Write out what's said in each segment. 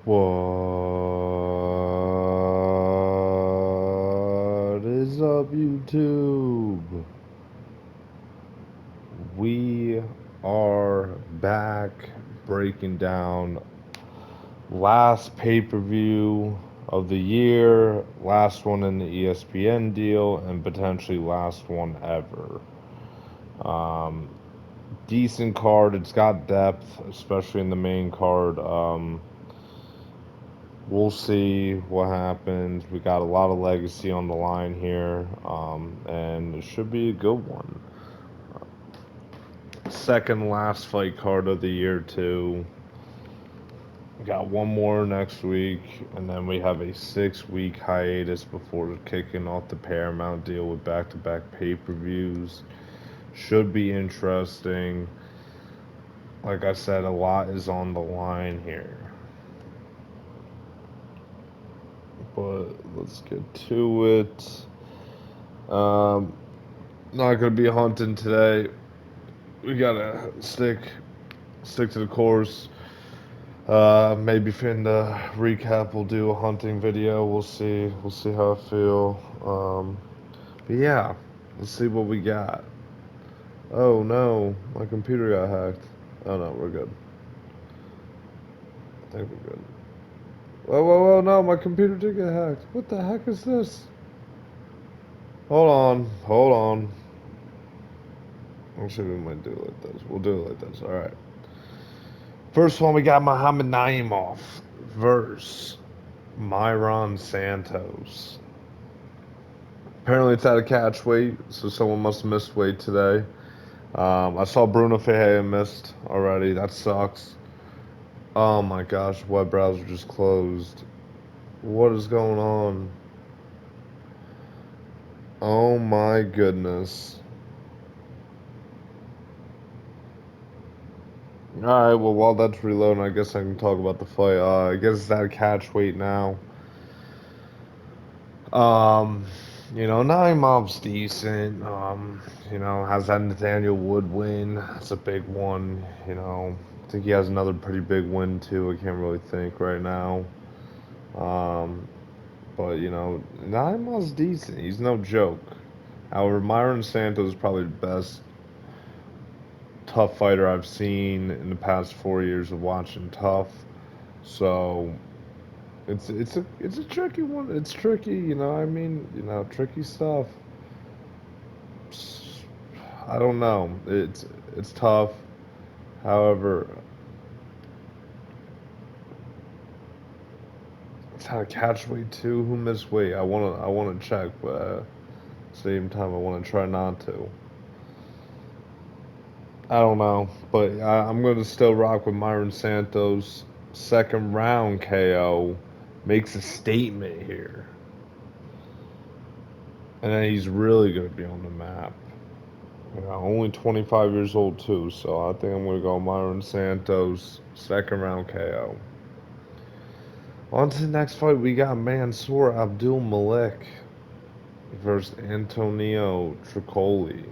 What is up, YouTube? We are back breaking down last pay-per-view of the year, last one in the ESPN deal, and potentially last one ever. Um, Decent card. It's got depth, especially in the main card. We'll see what happens. We got a lot of legacy on the line here, and it should be a good one. Second last fight card of the year, too. We got one more next week, and then we have a 6-week hiatus before kicking off the Paramount deal with back-to-back pay-per-views. Should be interesting. Like I said, a lot is on the line here. But let's get to it. Um, Not gonna be hunting today. We gotta stick to the course. Maybe in the recap we'll do a hunting video. We'll see. We'll see how I feel. But yeah, let's see what we got. Oh no, my computer got hacked. Oh no, we're good. I think we're good. Whoa, whoa, whoa! No, my computer did get hacked. What the heck is this? Hold on, hold on. I'll see if we might do it like this. We'll do it like this. All right. First one, we got Muhammad Naimov versus Myron Santos. Apparently, it's at a catch weight, so someone must have missed weight today. I saw Bruno Ferreira missed already. That sucks. Oh my gosh, web browser just closed. What is going on? Oh my goodness. Alright, well, while that's reloading, I guess I can talk about the fight. I guess it's at a catch weight now. Um, Naimov's decent. Has that Nathaniel Wood win. That's a big one. I think he has another pretty big win too. I can't really think right now. Um, but Naimov's decent. He's no joke. However, Myron Santos is probably the best tough fighter I've seen in the past 4 years of watching tough. So it's a tricky one. It's tricky, tricky stuff. I don't know. It's tough. However, it's how to catch weight too. Who missed weight? I wanna check, but at the same time I wanna try not to. I don't know, but I'm gonna still rock with Myron Santos. Second round KO makes a statement here, and then he's really gonna be on the map. Only 25 years old too, so I think I'm gonna go Myron Santos, second round KO. On to the next fight, we got Mansour Abdul Malik versus Antonio Tricoli.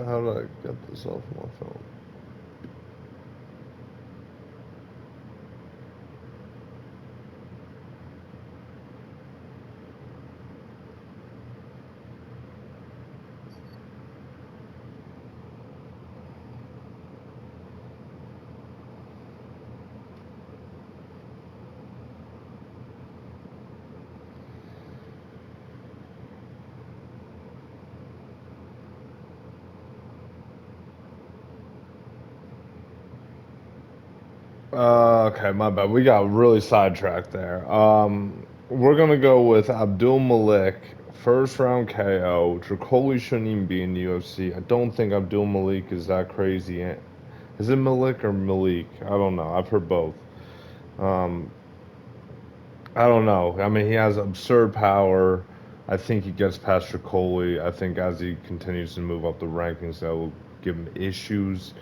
How did I get this off my phone? Okay, my bad. We got really sidetracked there. We're gonna go with Abdul Malik, first round KO. Tricoli shouldn't even be in the UFC. I don't think Abdul Malik is that crazy. Is it Malik or Malik? I don't know. I've heard both. Um, I don't know. I mean, he has absurd power. I think he gets past Tricoli. I think as he continues to move up the rankings, that will give him issues.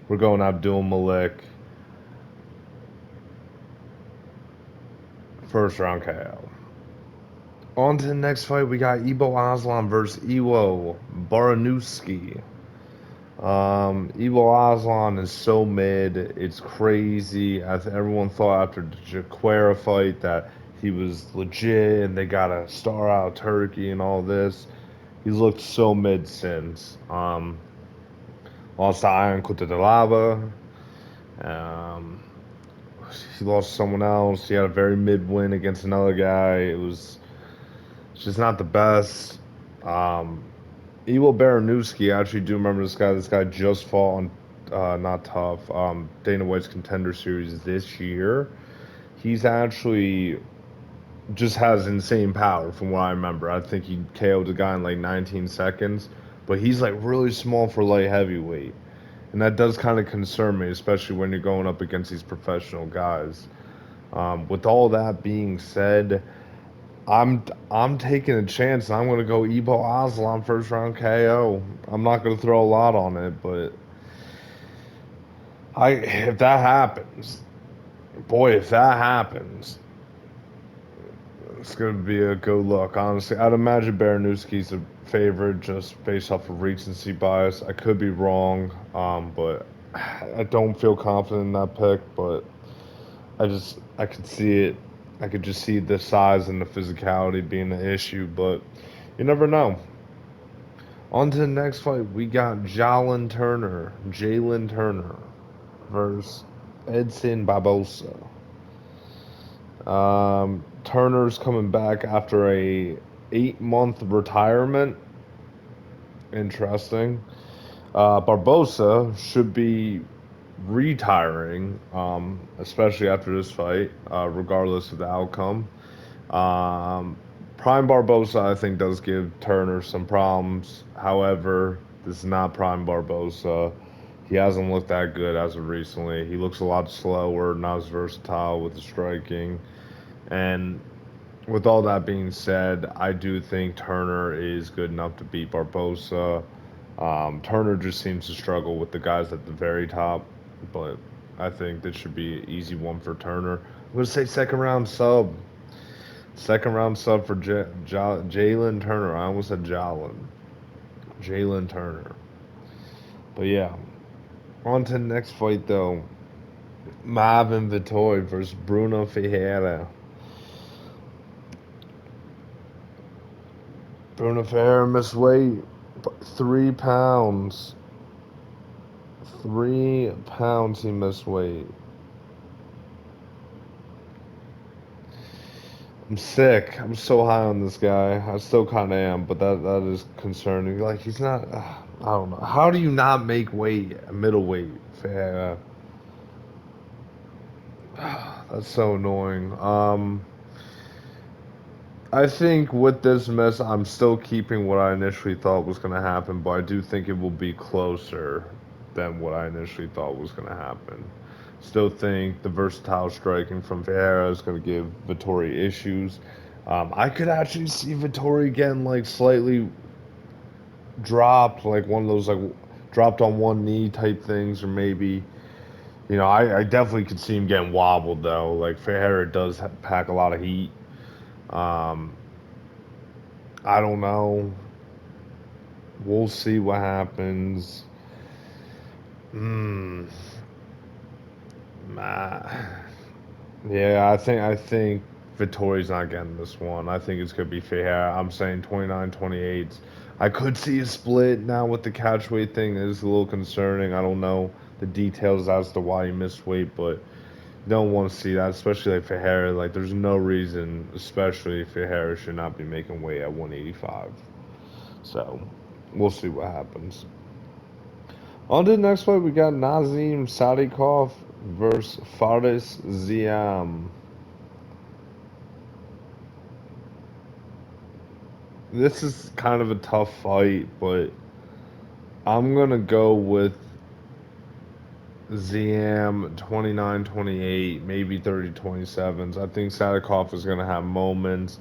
We're going Abdul Malik. First round KO. On to the next fight, we got Ibo Aslan versus Iwo Baranowski. Ibo Aslan is so mid, it's crazy. Everyone thought after the Jaquera fight that he was legit and they got a star out of Turkey and all this. He's looked so mid since. Lost to Ion Cutelaba. Um, he lost to someone else. He had a very mid win against another guy. It was just not the best. Um, Iwo Baranowski, I actually do remember this guy. This guy just fought on not tough. Dana White's Contender Series this year. He's actually just has insane power from what I remember. I think he KO'd the guy in like 19 seconds, but he's like really small for light heavyweight. And that does kind of concern me, especially when you're going up against these professional guys. With all that being said, I'm taking a chance. I'm going to go Ibo Aslan first round KO. I'm not going to throw a lot on it, but if that happens, boy, if that happens, it's going to be a good look. Honestly, I'd imagine Baranowski's a favorite just based off of recency bias. I could be wrong, but I don't feel confident in that pick. But I could see it. I could just see the size and the physicality being an issue, but you never know. On to the next fight, we got Jalen Turner versus Edson Barbosa. Turner's coming back after a 8-month retirement. Interesting. Barbosa should be retiring, especially after this fight, regardless of the outcome. Um, Prime Barbosa, I think, does give Turner some problems. However, this is not Prime Barbosa. He hasn't looked that good as of recently. He looks a lot slower, not as versatile with the striking. And with all that being said, I do think Turner is good enough to beat Barbosa. Turner just seems to struggle with the guys at the very top, but I think this should be an easy one for Turner. I'm going to say second round sub. Second round sub for Jalen Turner. I almost said Jalen. Jalen Turner. But yeah. On to the next fight though. Marvin Vittori versus Bruno Ferreira. Bruno Ferreira missed weight. 3 pounds. 3 pounds he missed weight. I'm sick. I'm so high on this guy. I still kind of am, but that is concerning. Like he's not. I don't know. How do you not make weight middleweight? That's so annoying. I think with this mess, I'm still keeping what I initially thought was going to happen, but I do think it will be closer than what I initially thought was going to happen. Still think the versatile striking from Ferreira is going to give Vittori issues. I could actually see Vittori getting like slightly dropped, like one of those like dropped on one knee type things, or maybe I definitely could see him getting wobbled though. Like Ferreira does pack a lot of heat. Um, I don't know. We'll see what happens. Hmm. Yeah, I think Vittori's not getting this one. I think it's gonna be fair. I'm saying 29-28. I could see a split now with the catch weight thing. It is a little concerning. I don't know the details as to why he missed weight, but you don't want to see that, especially like Ferreira. Like, there's no reason, especially Ferreira, should not be making weight at 185. So, we'll see what happens. On to the next fight, we got Nazim Sadikov versus Faris Ziam. This is kind of a tough fight, but I'm going to go with Ziam 29-28, maybe 30-27s. I think Sadikov is going to have moments,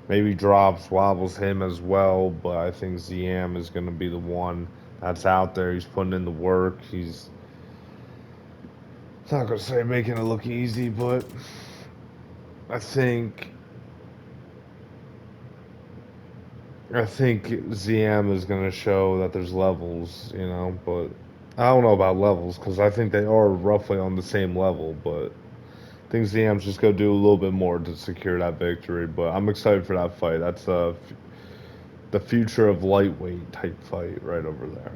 maybe drops, wobbles him as well, but I think Ziam is going to be the one that's out there. He's putting in the work. He's not going to say making it look easy, but I think I think ZM is going to show that there's levels, but I don't know about levels because I think they are roughly on the same level, but I think ZM's just going to do a little bit more to secure that victory, but I'm excited for that fight. That's the future of lightweight type fight right over there.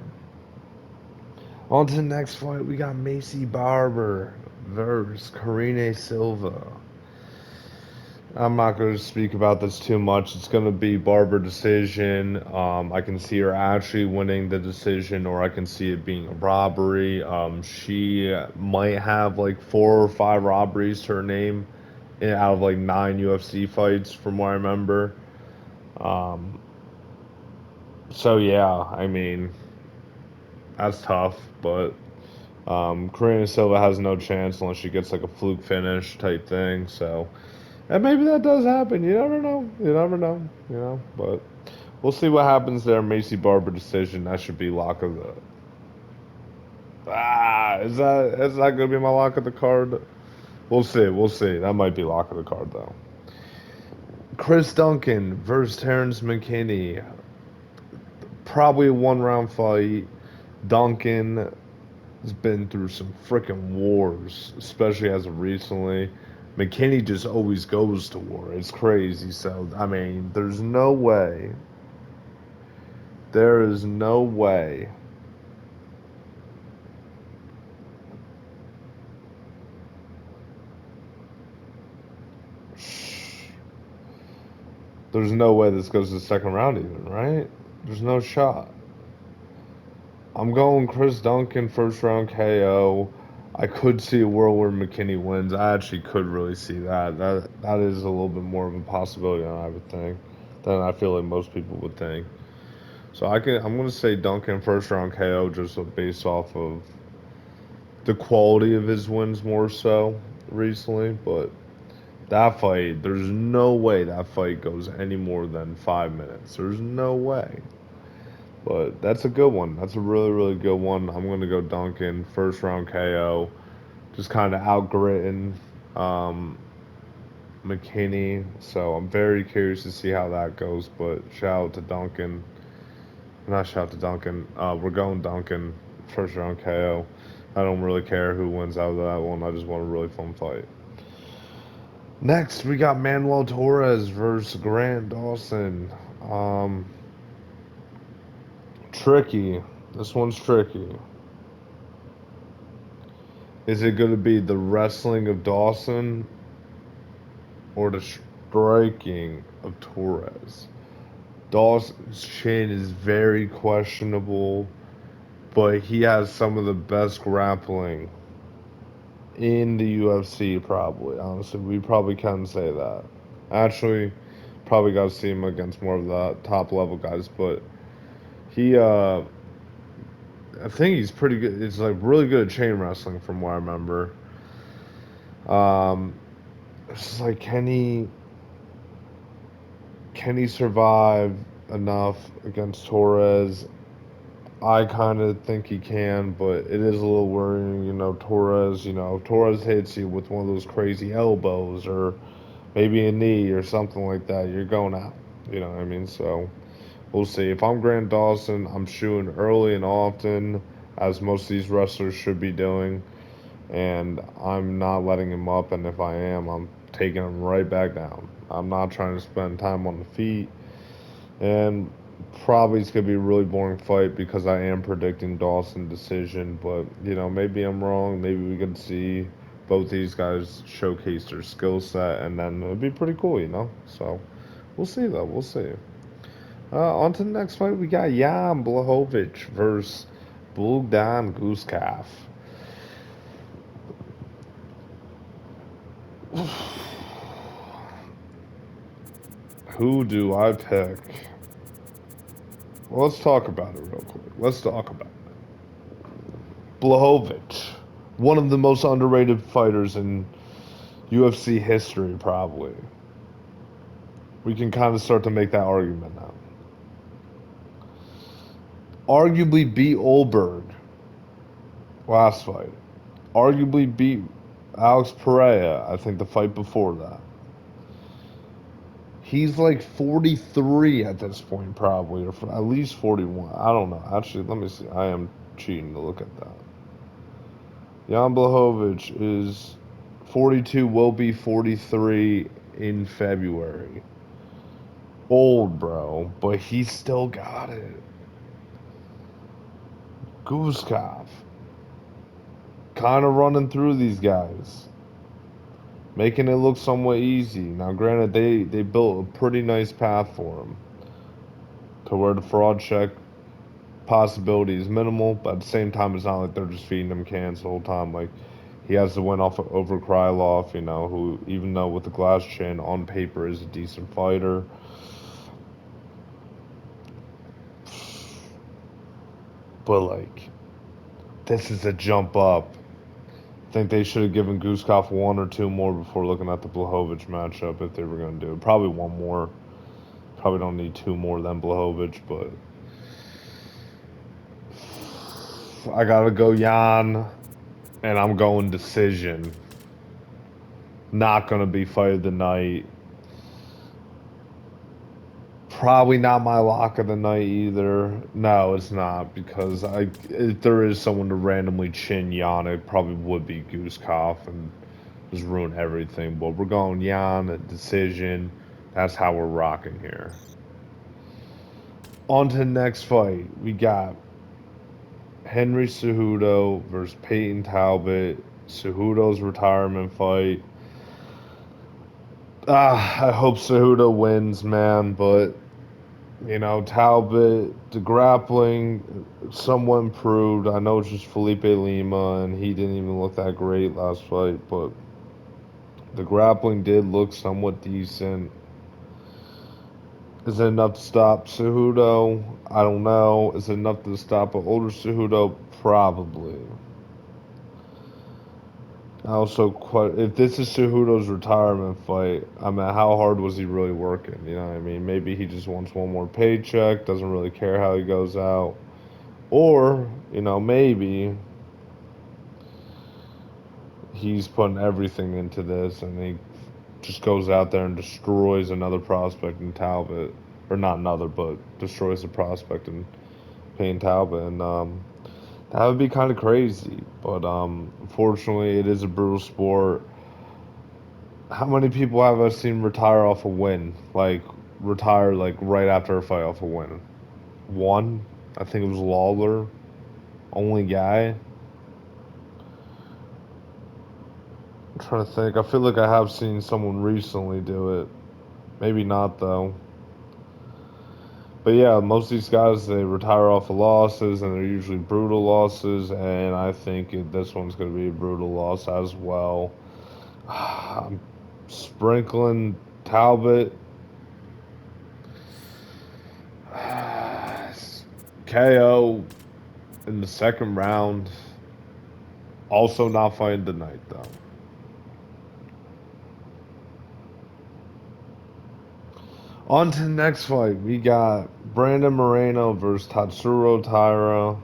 On to the next fight, we got Macy Barber versus Karine Silva. I'm not going to speak about this too much. It's going to be Barber decision. I can see her actually winning the decision, or I can see it being a robbery. She might have like 4 or 5 robberies to her name out of like 9 UFC fights, from what I remember. Um, so yeah, I mean that's tough, but Karina Silva has no chance unless she gets like a fluke finish type thing. So. And maybe that does happen. You never know. You never know. But we'll see what happens there. Macy Barber decision. That should be lock of the. Is that gonna be my lock of the card? We'll see. We'll see. That might be lock of the card though. Chris Duncan versus Terrence McKinney. Probably a 1 round fight. Duncan has been through some freaking wars, especially as of recently. McKinney just always goes to war. It's crazy. So, I mean, there's no way. There is no way. There's no way this goes to the second round, even, right? There's no shot. I'm going Chris Duncan, first round KO. I could see a world where McKinney wins. I actually could really see that. That is a little bit more of a possibility than I would think, than I feel like most people would think. So I'm gonna say Duncan first round KO just based off of the quality of his wins more so recently. But that fight, there's no way that fight goes any more than 5 minutes. There's no way. But that's a good one. That's a really, really good one. I'm gonna go Duncan first round KO. Just kind of outgritting um, McKinney. So I'm very curious to see how that goes. But shout out to Duncan. Not shout out to Duncan. We're going Duncan first round KO. I don't really care who wins out of that one. I just want a really fun fight. Next, we got Manuel Torres versus Grant Dawson. Um, Tricky. This one's tricky. Is it going to be the wrestling of Dawson or the striking of Torres? Dawson's chin is very questionable, but he has some of the best grappling in the UFC, probably. Honestly, we probably can say that. Actually, probably got to see him against more of the top level guys, but he, I think he's pretty good. It's like really good at chain wrestling, from what I remember. Um, it's just like can he survive enough against Torres? I kind of think he can, but it is a little worrying. Torres. If Torres hits you with one of those crazy elbows or maybe a knee or something like that, you're going out. You know what I mean? So we'll see. If I'm Grant Dawson, I'm shooting early and often, as most of these wrestlers should be doing, and I'm not letting him up. And if I am, I'm taking him right back down. I'm not trying to spend time on the feet. And probably it's going to be a really boring fight because I am predicting Dawson decision. But, maybe I'm wrong. Maybe we can see both these guys showcase their skill set, and then it'd be pretty cool. So we'll see, though. We'll see. On to the next fight. We got Jan Blachowicz versus Bogdan Guskav. Who do I pick? Well, let's talk about it real quick. Let's talk about it. Blachowicz, one of the most underrated fighters in UFC history, probably. We can kind of start to make that argument now. Arguably beat Olberg last fight. Arguably beat Alex Pereira, I think the fight before that. He's like 43 at this point, probably, or at least 41. I don't know. Actually, let me see. I am cheating to look at that. Jan Blachowicz is 42, will be 43 in February. Old, bro, but he still got it. Guzkov. Kind of running through these guys. Making it look somewhat easy. Now, granted, they built a pretty nice path for him to where the fraud check possibility is minimal, but at the same time, it's not like they're just feeding him cans the whole time. Like, he has to win off over Krylov, you know, who, even though with the glass chin, on paper is a decent fighter. But, like, this is a jump up. I think they should have given Guzkov one or two more before looking at the Blachowicz matchup if they were going to do it. Probably one more. Probably don't need two more than Blachowicz, but I gotta go Jan, and I'm going decision. Not gonna be fight of the night. Probably not my lock of the night either. No, it's not, because if there is someone to randomly chin Jan, it probably would be Guzkov and just ruin everything. But we're going Jan, a decision. That's how we're rocking here. On to the next fight. We got Henry Cejudo versus Peyton Talbot. Cejudo's retirement fight. I hope Cejudo wins, man, but you know, Talbot, the grappling somewhat improved. I know it's just Felipe Lima, and he didn't even look that great last fight, but the grappling did look somewhat decent. Is it enough to stop Cejudo? I don't know. Is it enough to stop an older Cejudo? Probably. Also, if this is Cejudo's retirement fight, I mean, how hard was he really working? You know what I mean? Maybe he just wants one more paycheck, doesn't really care how he goes out. Or, you know, maybe he's putting everything into this and he just goes out there and destroys another prospect in Talbot. Or not another, but destroys the prospect in Payne Talbot. And that would be kind of crazy. But unfortunately, it is a brutal sport. How many people have I seen retire off a win? Like, retire, like, right after a fight off a win? One? I think it was Lawler. Only guy. I'm trying to think. I feel like I have seen someone recently do it. Maybe not, though. But yeah, most of these guys, they retire off of losses, and they're usually brutal losses, and I think this one's going to be a brutal loss as well. I'm sprinkling Talbot. KO in the second round. Also not fighting tonight, though. On to the next fight. We got Brandon Moreno versus Tatsuro Taira.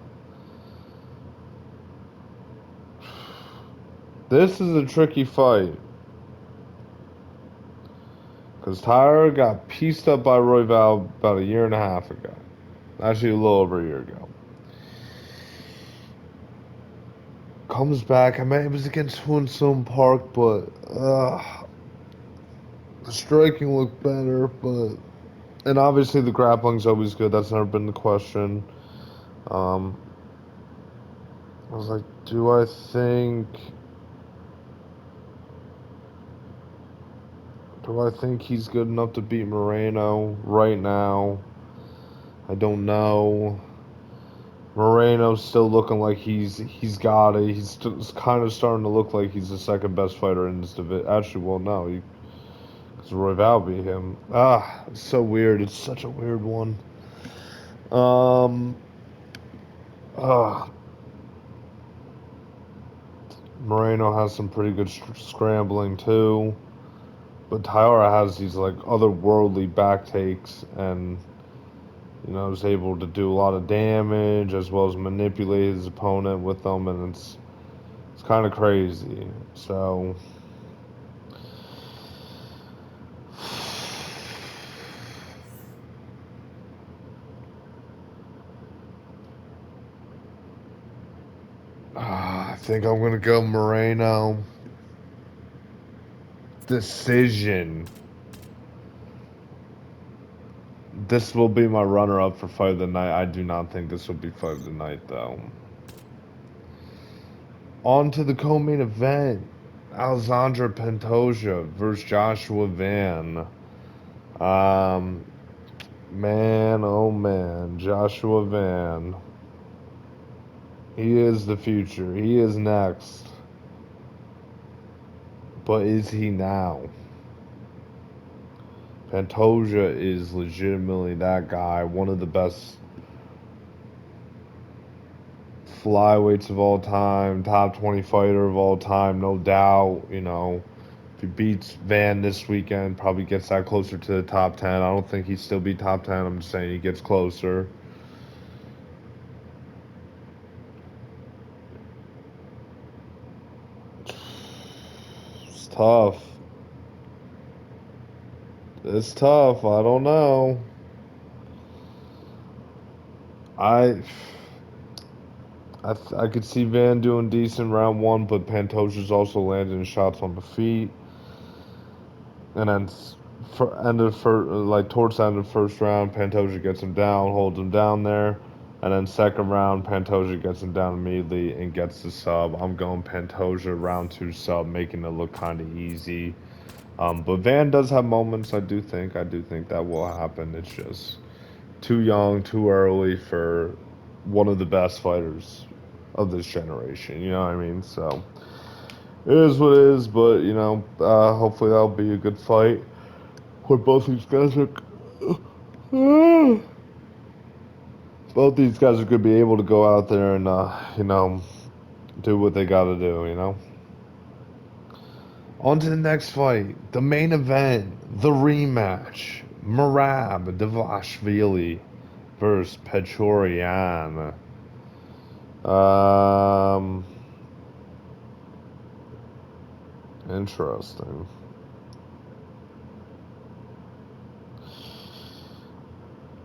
This is a tricky fight. Because Taira got pieced up by Royval about a year and a half ago. Actually, a little over a year ago. Comes back. I mean, it was against Hoon Park, but the striking looked better. But and obviously the grappling's always good. That's never been the question. I was like, do I think he's good enough to beat Moreno right now? I don't know. Moreno's still looking like he's got it. He's kind of starting to look like he's the second best fighter in this division. Actually, well, no, because Royval beat him. It's so weird. It's such a weird one. Um, Moreno has some pretty good scrambling too, but Taira has these like otherworldly back takes and you know, is able to do a lot of damage as well as manipulate his opponent with them, and it's kind of crazy. So think I'm gonna go Moreno. Decision. This will be my runner-up for fight of the night. I do not think this will be fight of the night, though. On to the co-main event. Alexandre Pantoja versus Joshua Van. Um, Man, oh man, Joshua Van. He is the future. He is next. But is he now? Pantoja is legitimately that guy, one of the best flyweights of all time, top 20 fighter of all time, no doubt. If he beats Van this weekend, probably gets that closer to the top 10. I don't think he'd still be top 10. I'm just saying he gets closer. It's tough. It's tough. I don't know. I I could see Van doing decent round one, but Pantoja's also landing shots on the feet, and then for end of like towards the end of the first round, Pantoja gets him down, holds him down there, and then second round, Pantoja gets him down immediately and gets the sub. I'm going Pantoja round two sub, making it look kind of easy. But Van does have moments. I do think that will happen. It's just too young, too early for one of the best fighters of this generation. You know what I mean? So it is what it is. But hopefully that'll be a good fight. Where both these guys are, both these guys are gonna be able to go out there and do what they got to do. On to the next fight, the main event, the rematch. Merab Devashvili versus Petrorian. Um, Interesting.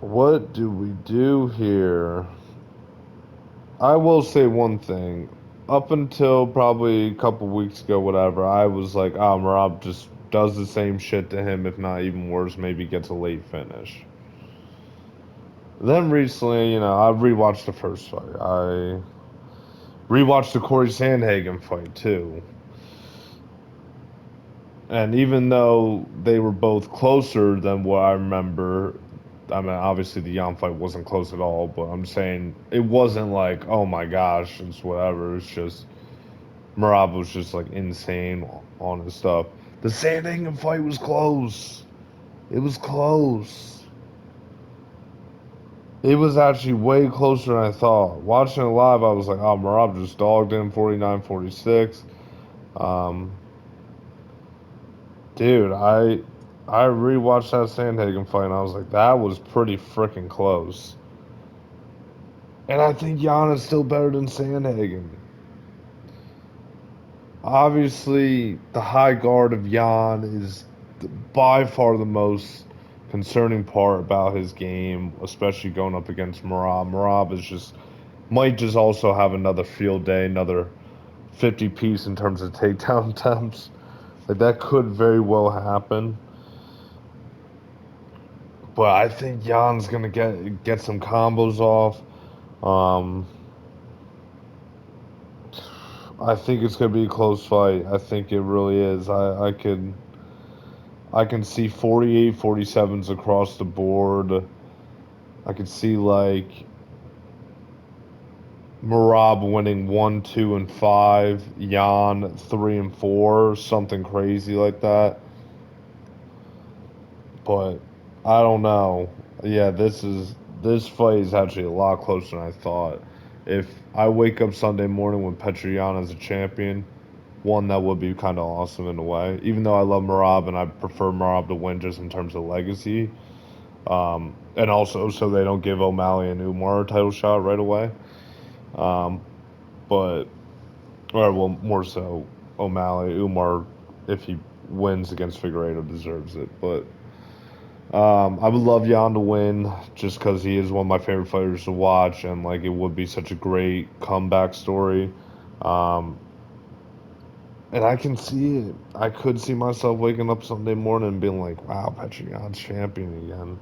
What do we do here? I will say one thing. Up until probably a couple weeks ago, whatever, I was like, Merab just does the same shit to him, if not even worse, maybe gets a late finish. Then recently, I rewatched the first fight. I rewatched the Corey Sandhagen fight too. And even though they were both closer than what I remember, I mean, obviously the Yan fight wasn't close at all, but I'm saying it wasn't like, oh my gosh, it's whatever. It's just Merab was just like insane on his stuff. The Sandhagen fight was close. It was close. It was actually way closer than I thought. Watching it live, I was like, oh, Merab just dogged him 49-46. Um, Dude, I rewatched that Sandhagen fight and I was like, that was pretty freaking close. And I think Jan is still better than Sandhagen. Obviously, the high guard of Jan is by far the most concerning part about his game, especially going up against Merab. Merab is might just also have another field day, another 50 piece in terms of takedown attempts. Like that could very well happen. But I think Jan's gonna get some combos off. Um, I think it's gonna be a close fight. I think it really is. I can see 48, 47s across the board. I could see like Merab winning 1, 2, and 5, Jan 3 and 4, something crazy like that. But I don't know. Yeah, this fight is actually a lot closer than I thought. If I wake up Sunday morning with Petryan as a champion, one that would be kind of awesome in a way. Even though I love Merab and I prefer Merab to win just in terms of legacy, and also so they don't give O'Malley and Umar a title shot right away. Um, but or well, more so O'Malley, Umar, if he wins against Figueiredo, deserves it. But I would love Jan to win just because he is one of my favorite fighters to watch, and like it would be such a great comeback story. Um, and I can see it. I could see myself waking up Sunday morning and being like, wow, Petrion's champion again.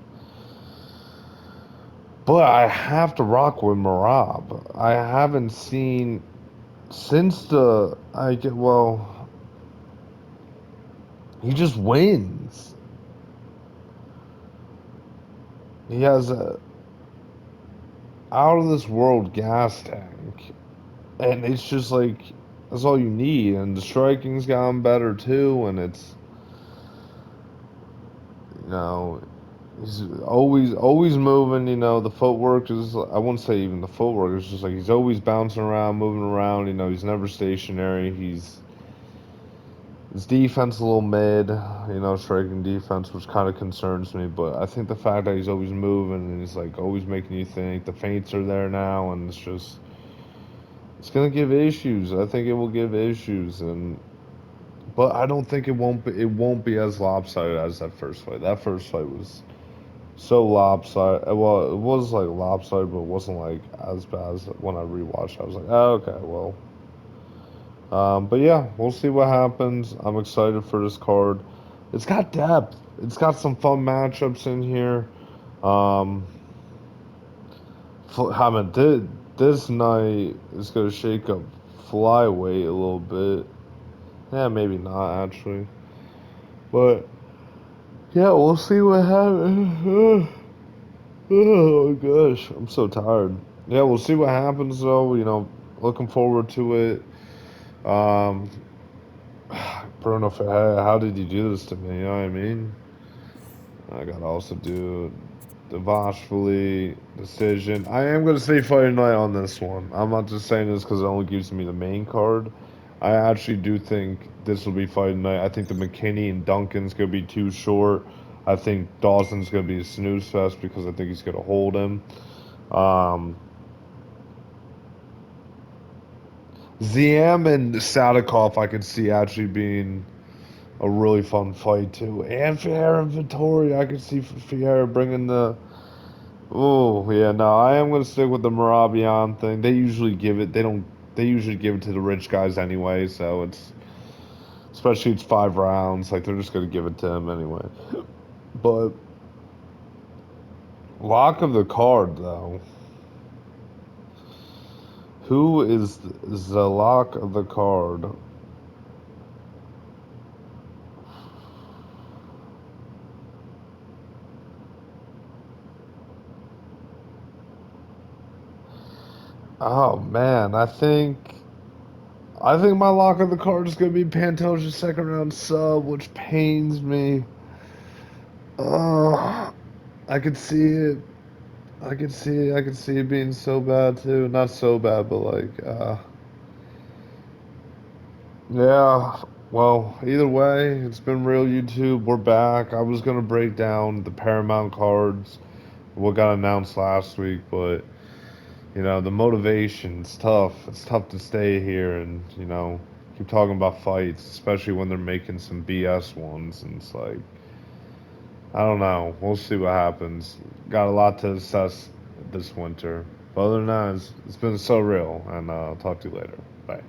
But I have to rock with Merab. I haven't seen since the I get well, he just wins. He has a out of this world gas tank, and it's just like that's all you need. And the striking's gotten better too, and it's you know he's always moving. The footwork is I wouldn't say even the footwork. It's just like he's always bouncing around, moving around. He's never stationary. His defense a little mid, striking defense, which kind of concerns me. But I think the fact that he's always moving and he's like always making you think the feints are there now, and it's gonna give issues. I think it will give issues, but I don't think it won't be as lopsided as that first fight. That first fight was so lopsided. Well, it was like lopsided, but it wasn't like as bad as when I rewatched. I was like, oh, okay, well. But yeah, we'll see what happens. I'm excited for this card. It's got depth. It's got some fun matchups in here. Um, I mean, this night is going to shake up flyweight a little bit. Yeah, maybe not actually. But yeah, we'll see what happens. Oh gosh, I'm so tired. Yeah, we'll see what happens though. Looking forward to it. Um, Bruno, how did you do this to me? You know what I mean? I gotta also do the Vashvili decision. I am gonna say Fight Night on this one. I'm not just saying this because it only gives me the main card. I actually do think this will be Fight Night. I think the McKinney and Duncan's gonna be too short. I think Dawson's gonna be a snooze fest because I think he's gonna hold him. Um, Ziam and Sadikov, I could see actually being a really fun fight too. And Fiera and Vittori, I could see Fiera bringing the. Oh yeah, no, I am gonna stick with the Marabian thing. They usually give it. They don't. They usually give it to the rich guys anyway. So especially it's 5 rounds. Like they're just gonna give it to him anyway. But lock of the card though. Who is the lock of the card? Oh man, I think my lock of the card is gonna be Pantoja's second round sub, which pains me. I could see it. I could see it being so bad too. Not so bad, but like, yeah. Well, either way, it's been real YouTube. We're back. I was gonna break down the Paramount cards, what got announced last week, but the motivation's tough. It's tough to stay here and keep talking about fights, especially when they're making some BS ones, and it's like. I don't know. We'll see what happens. Got a lot to assess this winter. But other than that, it's been so real, and I'll talk to you later.